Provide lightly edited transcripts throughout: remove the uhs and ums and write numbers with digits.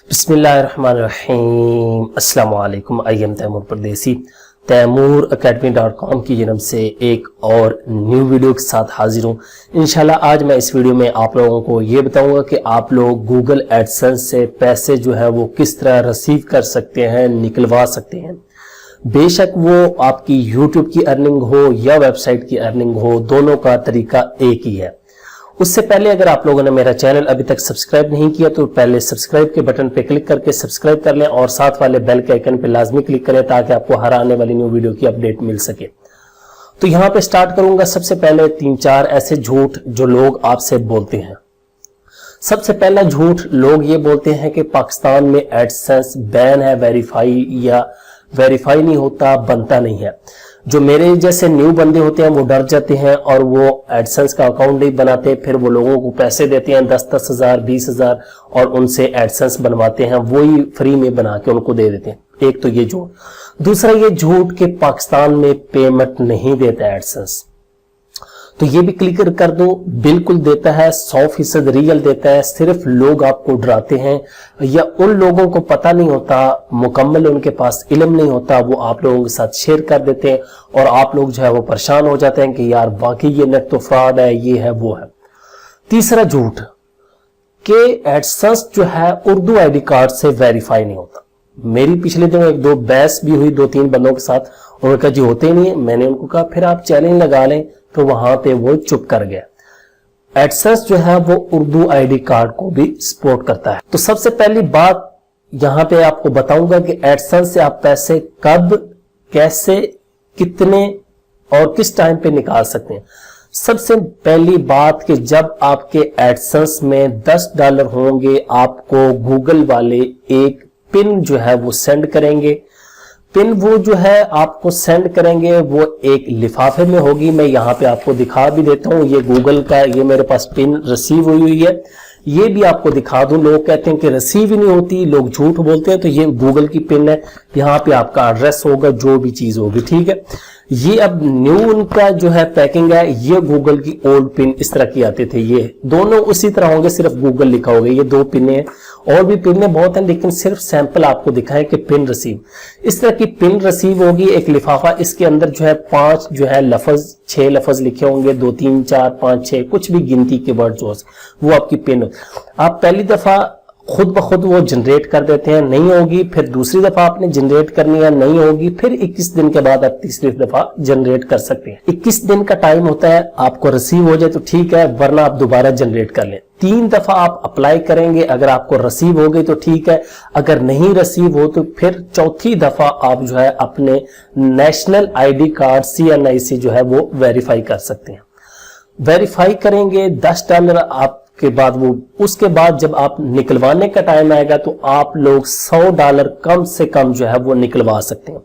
बिस्मिल्लाहिर्रहमानिर्रहीम। अस्सलाम वालेकुम। आई एम तैमूर परदेसी तैमूर academy.com की जन्म से एक और न्यू वीडियो के साथ हाजिर हूँ। इंशाल्लाह आज मैं इस वीडियो में आप लोगों को ये बताऊंगा कि आप लोग गूगल एडसेंस से पैसे जो है वो किस तरह रिसीव कर सकते हैं, निकलवा सकते हैं। बेशक वो आपकी यूट्यूब की अर्निंग हो या वेबसाइट की अर्निंग हो, दोनों का तरीका एक ही है। उससे पहले अगर आप लोगों ने मेरा चैनल अभी तक सब्सक्राइब नहीं किया तो पहले सब्सक्राइब के बटन पे क्लिक करके सब्सक्राइब कर लें और साथ वाले बेल के आइकन पे लाजमी क्लिक करें ताकि आपको हर आने वाली न्यू वीडियो की अपडेट मिल सके। तो यहाँ पे स्टार्ट करूंगा। सबसे पहले 3-4 ऐसे झूठ जो लोग आपसे बोलते हैं। सबसे पहला झूठ लोग ये बोलते हैं कि पाकिस्तान में एडसेंस बैन है, वेरीफाई या वेरीफाई नहीं होता, बनता नहीं है। जो मेरे जैसे न्यू बंदे होते हैं वो डर जाते हैं और वो एडसेंस का अकाउंट नहीं बनाते, फिर वो लोगों को पैसे देते हैं 10-10 हज़ार 20 हज़ार और उनसे एडसेंस बनवाते हैं, वही फ्री में बना के उनको दे देते हैं। एक तो ये झूठ। दूसरा ये झूठ कि पाकिस्तान में पेमेंट नहीं देता एडसेंस, तो ये भी क्लियर कर दूं, बिल्कुल देता है, 100% रियल देता है। सिर्फ लोग आपको डराते हैं या उन लोगों को पता नहीं होता, मुकम्मल उनके पास इल्म नहीं होता, वो आप लोगों के साथ शेयर कर देते हैं और आप लोग जो है वो परेशान हो जाते हैं कि यार वाकई ये नेट तो फ्रॉड है, ये है वो है। तीसरा झूठ कि एडसेंस जो है उर्दू आईडी कार्ड से वेरीफाई नहीं होता। मेरी पिछले दिनों 1-2 बहस भी हुई 2-3 बंदों के साथ, उन्होंने कहा जी होते ही नहीं है। मैंने उनको कहा फिर आप चैलेंज लगा लें, तो वहां पे वो चुप कर गया। एडसेंस जो है वो उर्दू आईडी कार्ड को भी सपोर्ट करता है। तो सबसे पहली बात यहां पे आपको बताऊंगा कि एडसेंस से आप पैसे कब, कैसे, कितने और किस टाइम पे निकाल सकते हैं। सबसे पहली बात कि जब आपके एडसेंस में $10 होंगे, आपको गूगल वाले एक पिन जो है वो सेंड करेंगे। पिन वो जो है आपको सेंड करेंगे वो एक लिफाफे में होगी। मैं यहाँ पे आपको दिखा भी देता हूँ, ये गूगल का, ये मेरे पास पिन रिसीव हुई है, ये भी आपको दिखा दूं। लोग कहते हैं कि रिसीव ही नहीं होती, लोग झूठ बोलते हैं, तो ये गूगल की पिन है। यहाँ पे आपका एड्रेस होगा, जो भी चीज होगी, ठीक है। ये अब न्यू उनका जो है पैकिंग है, ये गूगल की ओल्ड पिन इस तरह की आते थे, ये दोनों उसी तरह होंगे, सिर्फ गूगल लिखा होगा। ये 2 पिने हैं, और भी पिने बहुत हैं, लेकिन सिर्फ सैंपल आपको दिखाएं कि पिन रिसीव। इस तरह की पिन रिसीव होगी, एक लिफाफा, इसके अंदर जो है 5 जो है लफ्ज, 6 लफ्ज लिखे होंगे, 2 3 4 5 6 कुछ भी गिनती के वर्ड जो वो आपकी पिन। आप पहली दफा खुद ब खुद वो जनरेट कर देते हैं, नहीं होगी, फिर दूसरी दफा आपने जनरेट करनी है, नहीं होगी, फिर 21 दिन के बाद आप तीसरी दफा जनरेट कर सकते हैं। 21 दिन का टाइम होता है, आपको रिसीव हो जाए तो ठीक है, वरना आप दोबारा जनरेट कर लें। 3 दफा आप अप्लाई करेंगे, अगर आपको रिसीव हो गई तो ठीक है, अगर नहीं रिसीव हो तो फिर चौथी दफा आप जो है अपने नेशनल आईडी कार्ड CNI से जो है वो वेरीफाई कर सकते हैं। वेरीफाई करेंगे $10 आप के बाद वो, उसके बाद जब आप निकलवाने का टाइम आएगा तो आप लोग $100 कम से कम जो है वो निकलवा सकते हैं।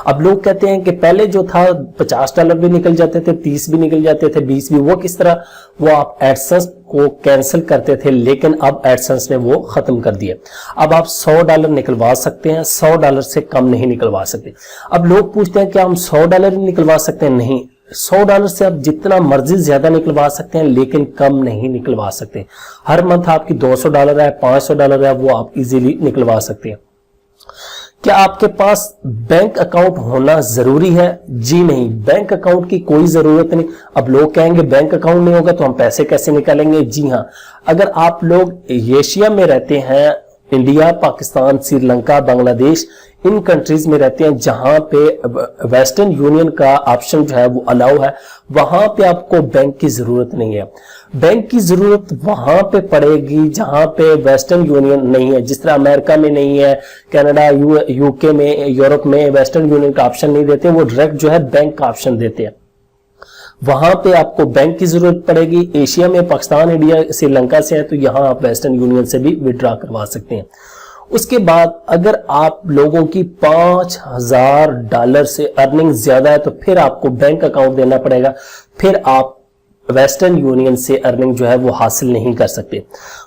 अब लोग कहते हैं कि पहले जो था $50 भी निकल जाते थे, 30 भी निकल जाते थे, 20 भी, वो किस तरह, वो आप एडसेंस को कैंसिल करते थे, लेकिन अब एडसेंस ने वो खत्म कर दिया। अब आप $100 निकलवा सकते हैं, $100 से कम नहीं निकलवा सकते। अब लोग पूछते हैं कि हम $100 निकलवा सकते हैं? नहीं, $100 से आप जितना मर्जी ज्यादा निकलवा सकते हैं, लेकिन कम नहीं निकलवा सकते। हर मंथ आपकी $200 है, $500 है, वो आप इजीली निकलवा सकते हैं। क्या आपके पास बैंक अकाउंट होना जरूरी है? जी नहीं, बैंक अकाउंट की कोई जरूरत नहीं। अब लोग कहेंगे बैंक अकाउंट नहीं होगा तो हम पैसे कैसे निकालेंगे? जी हाँ, अगर आप लोग एशिया में रहते हैं, इंडिया, पाकिस्तान, श्रीलंका, बांग्लादेश, इन कंट्रीज में रहते हैं जहां पे वेस्टर्न यूनियन का ऑप्शन जो है वो अलाउ है, वहां पे आपको बैंक की जरूरत नहीं है। बैंक की जरूरत वहां पे पड़ेगी जहां पे वेस्टर्न यूनियन नहीं है। जिस तरह अमेरिका में नहीं है, कनाडा, यूके में, यूरोप में वेस्टर्न यूनियन का ऑप्शन नहीं देते, वो डायरेक्ट जो है बैंक का ऑप्शन देते हैं। वहां पे आपको बैंक की जरूरत पड़ेगी। एशिया में पाकिस्तान, इंडिया, श्रीलंका से है तो यहां आप वेस्टर्न यूनियन से भी विड्रॉ करवा सकते हैं। उसके बाद अगर आप लोगों की $5000 से अर्निंग ज्यादा है तो फिर आपको बैंक अकाउंट देना पड़ेगा, फिर आप वेस्टर्न यूनियन से अर्निंग जो है वो हासिल नहीं कर सकते।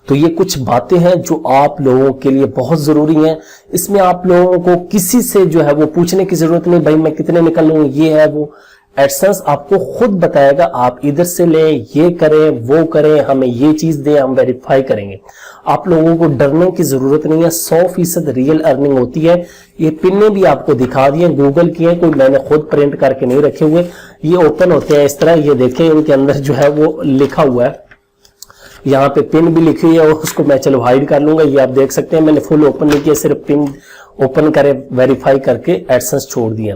तो ये कुछ बातें हैं जो आप लोगों के लिए बहुत जरूरी हैं। इसमें आप लोगों को किसी से जो है वो पूछने की जरूरत नहीं, भाई मैं कितने निकल लूं, ये है वो। एडसेंस आपको खुद बताएगा आप इधर से लें, ये करें, वो करें, हमें ये चीज दें, हम वेरीफाई करेंगे। आप लोगों को डरने की जरूरत नहीं है, 100% रियल अर्निंग होती है। ये पिन्ने भी आपको दिखा दिए, गूगल की है, कोई मैंने खुद प्रिंट करके नहीं रखे हुए। ये ओपन होते हैं इस तरह, ये देखें इनके अंदर जो है वो लिखा हुआ है, यहाँ पे पिन भी लिखी हुई है, उसको मैं चलो हाइड कर लूंगा। ये आप देख सकते हैं मैंने फुल ओपन नहीं किया, सिर्फ पिन ओपन करे वेरीफाई करके एडसेंस छोड़ दिया।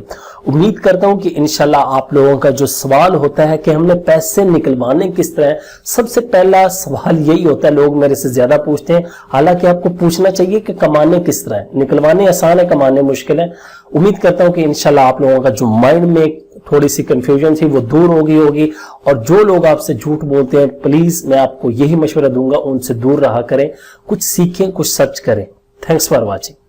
उम्मीद करता हूं कि इंशाल्लाह आप लोगों का जो सवाल होता है कि हमने पैसे निकलवाने किस तरह, सबसे पहला सवाल यही होता है, लोग मेरे से ज्यादा पूछते हैं। हालांकि आपको पूछना चाहिए कि कमाने किस तरह है। निकलवाने आसान है, कमाने मुश्किल है। उम्मीद करता हूं कि इंशाल्लाह आप लोगों का जो माइंड में थोड़ी सी कंफ्यूजन थी वो दूर होगी। और जो लोग आपसे झूठ बोलते हैं, प्लीज मैं आपको यही मशवरा दूंगा, उनसे दूर रहा करें, कुछ सीखें, कुछ सर्च करें। Thanks for watching.